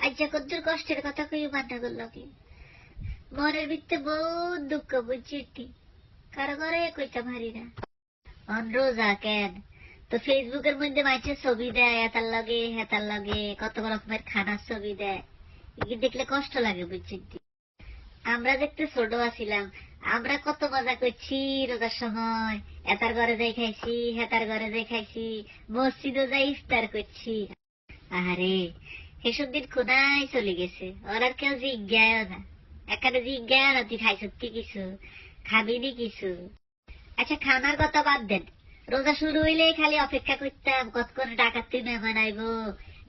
আচ্ছা কদ্দুর কষ্টের কথা কই মান্না করল কি মনের ভিতরে বহুত দুঃখ বুঝছি কারো ঘরে কইতে পারি না রোজা কেন তো ফেসবুকের মধ্যে মাইছে ছবি দেয় এতার লগে হেতার লগে কত রকমের খানার ছবি দেয় দেখলে কষ্ট লাগে বুঝছি। আমরা দেখতে ছোট আছিলাম, আমরা কত মজা করছি রোজার সময়, এতার ঘরে যাই খাইছি হেতার ঘরে যাই খাইছি, মসজিদও যাই ইফতার করছি। আরে এসব দিন কোনায় চলে গেছে, ওরা কেউ জিজ্ঞাও না, এখানে জিজ্ঞাও না তুই খাইছ কি কিছু খাবিনি কিছু। আচ্ছা খানার কথা বাদ দেন, রোজা শুরু হইলেই খালি অপেক্ষা করতাম কত করে ডাকাতি মেহমান আইবো,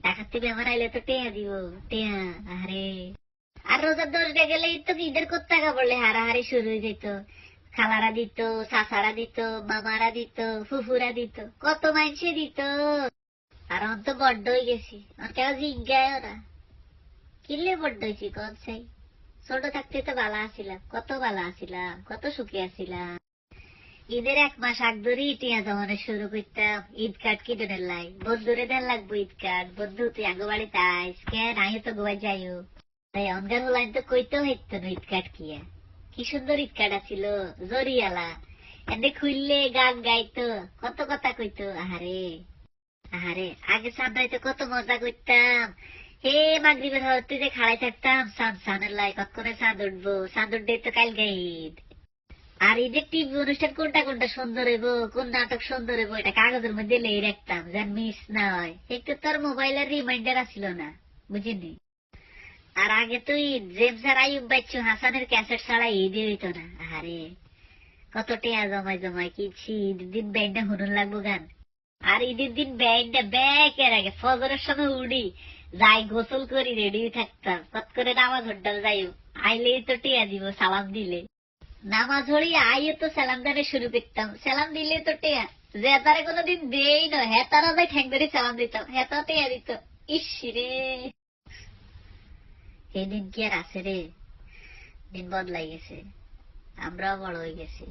ডাকাতি মেহমান আইলে তো টেয়া দিব টেয়া। আরে আর রোজার 10 গেলেই তো ঈদের কোথা টাকা পড়লে হারাহারি শুরু হয়ে যেত, খালারা দিত, চাচারা দিত, মামারা দিত, ফুফুরা দিত, কত মানুষে দিত। আর অন্ত বড্ড হয়ে গেছি, কেউ জিজ্ঞায় না কিনলে বড্ড হয়েছি কন চাই। ছোট থাকতে তো বালা আসিলাম, কত বালা আসিলাম, কত সুখী আসিলাম। ঈদের 1 মাস আগ ধরে টিয়া জমানো শুরু করতাম, ঈদ কার্ড কিনে লাই, বন্ধুরে দেন লাগবো ঈদ কার্ড, বন্ধু তুই আগে বাড়িতে আইস কেন আইও তো গোয়ায় যাইও। তাই অনগান লাইন তো কইতেও হইতো না ঈদ কার্ড কিয়া, কি সুন্দর ঈদ কার্ড আছিল জরিয়ালা, এনে খুললে গান গাইতো কত কথা কইতো। আহারে আহারে আগে সান্দাইতে কত মজা করতাম, হে মাগরিবের হতে যে খাড়াই থাকতাম সানের লাই কতক্ষণে চাঁদ উঠবো, চাঁদ উঠবে তো কাল ঈদ। আর ঈদের টিভি অনুষ্ঠান কোনটা কোনটা সুন্দর হইব, কোন নাটক সুন্দর হইব এটা কাগজের মধ্যে লেই রাখতাম যেন মিস না হয়। একটু তোর মোবাইলের রিমাইন্ডার আসিল না বুঝিনি। আর আগে তো ঈদ জেমস আর আইয়ুব বাচ্চু হাসানের ক্যাসেট ছাড়া ঈদই হইতো না। আরে কত টেয়া জমাই জমাই কিছি, ঈদের দিন ব্যান্ডে হুনুন লাগবো গান। আর ঈদের দিন ব্যান্ডে ব্যাকের আগে ফজরের সময় উড়ি যাই গোসল করি রেডি থাকতাম, কত করে নামাজ হড্ডাল যাই আইলেই তো টেয়া দিব সালাম দিলে, নামাজ হড়ি আইও তো সালাম দানে শুরু করতাম, সালাম দিলে তো টেয়া, যে তারে কোনোদিন দেই না হ্যাঁ তারা যাই ঠ্যাং ধরে সালাম দিতাম, হ্যাঁ তা টেয়া দিত। ইস রে এই দিন কি আর আছে রে, দিন বদলাই গেছে, আমরাও বড় হয়ে গেছি,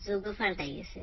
যুগও পাল্টাই গেছে।